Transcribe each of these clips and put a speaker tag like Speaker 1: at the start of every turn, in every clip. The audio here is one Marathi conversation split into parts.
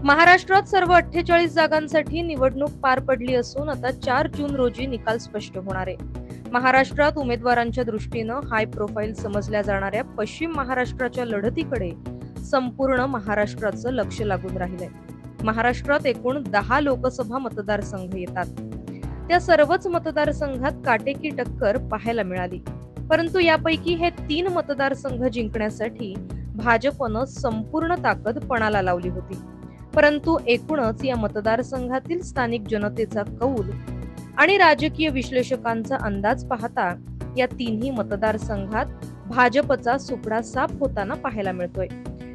Speaker 1: महाराष्ट्रात सर्व 48 जागांसाठी निवडणूक पार पडली असून आता 4 जून रोजी निकाल स्पष्ट होणार आहे। महाराष्ट्रात उमेदवारांच्या दृष्टीनं हाय प्रोफाईल समजल्या जाणाऱ्या पश्चिम महाराष्ट्राच्या लढतीकडे संपूर्ण महाराष्ट्राचं लक्ष लागून राहिलंय। महाराष्ट्रात एकूण 10 लोकसभा मतदारसंघ येतात। त्या सर्वच मतदारसंघात काटेकी टक्कर पाहायला मिळाली, परंतु यापैकी हे 3 मतदारसंघ जिंकण्यासाठी भाजपनं संपूर्ण ताकद पणाला लावली होती। परंतु एकूणच या मतदारसंघातील स्थानिक जनतेचा कौल आणि राजकीय विश्लेषकांचा अंदाज पाहता या तिन्ही मतदारसंघात भाजपचा सुपडा साफ होताना पाहायला मिळतोय।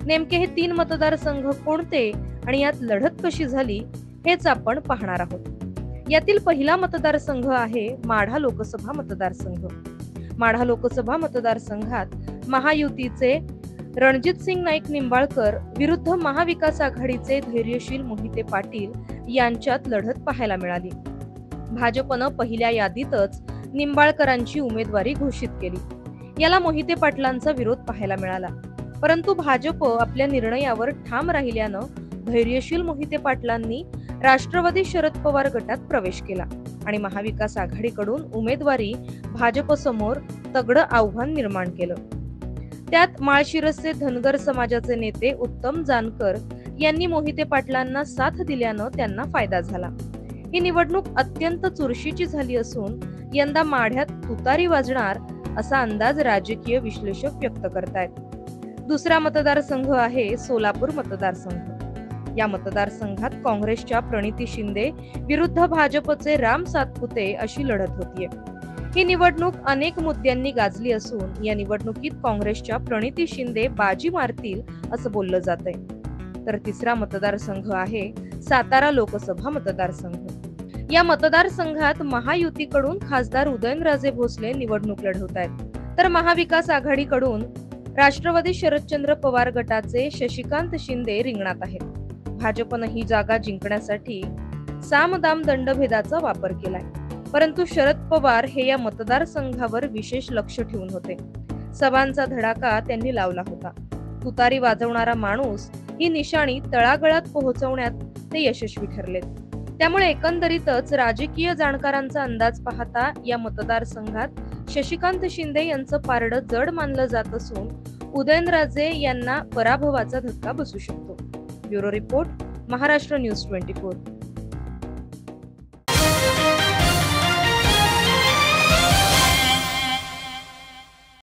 Speaker 1: नेमके हे 3 मतदारसंघ कोणते आणि यात लढत कशी झाली हेच आपण पाहणार आहोत। यातील पहिला मतदारसंघ आहे माढा लोकसभा मतदारसंघ। माढा लोकसभा मतदारसंघात महायुतीचे रणजितसिंग नाईक निंबाळकर विरुद्ध महाविकास आघाडीचे धैर्यशील मोहिते पाटील यांच्यात लढत पाहायला मिळाली। भाजपनं पहिल्या यादीतच निंबाळकरांची उमेदवारी घोषित केली। याला मोहिते पाटलांचा विरोध पाहायला मिळाला, परंतु भाजप आपल्या निर्णयावर ठाम राहिल्यानं धैर्यशील मोहिते पाटलांनी राष्ट्रवादी शरद पवार गटात प्रवेश केला आणि महाविकास आघाडीकडून उमेदवारी भाजपसमोर तगडं आव्हान निर्माण केलं। त्यात माळशिरसचे धनगर समाजाचे नेते उत्तम जानकर यांनी मोहिते पाटलांना साथ दिल्यानं त्यांना फायदा झाला। ही निवडणूक अत्यंत चुरशीची झाली असून यंदा माढ्यात तुतारी वाजणार असा अंदाज राजकीय विश्लेषक व्यक्त करतायत। दुसरा मतदारसंघ आहे सोलापूर मतदारसंघ। या मतदारसंघात काँग्रेसच्या प्रणिती शिंदे विरुद्ध भाजपचे राम सातपुते अशी लढत होतीये। ही निवडणूक अनेक मुद्द्यांनी गाजली असून या निवडणुकीत काँग्रेसच्या प्रणिती शिंदे बाजी मारतील असं बोललं जातंय। तर तिसरा मतदारसंघ आहे सातारा लोकसभा मतदारसंघ। या मतदारसंघात महायुतीकडून खासदार उदयनराजे भोसले निवडणूक लढवतायत, तर महाविकास आघाडीकडून राष्ट्रवादी शरदचंद्र पवार गटाचे शशिकांत शिंदे रिंगणात आहेत। भाजपनं ही जागा जिंकण्यासाठी सामदाम दंडभेदाचा वापर केलाय, परंतु शरद पवार हे या मतदारसंघावर विशेष लक्ष ठेवून होते। सभांचा धडाका त्यांनी लावला होता। तुतारी वाजवणारा माणूस ही निशाणी तळागाळात पोहोचवण्यात ते यशस्वी ठरलेत। त्यामुळे एकंदरीतच राजकीय जाणकारांचा अंदाज पाहता या मतदारसंघात शशिकांत शिंदे यांचं पारडं जड मानलं जात असून उदयनराजे यांना पराभवाचा धक्का बसू शकतो। Bureau report, Maharashtra news 24।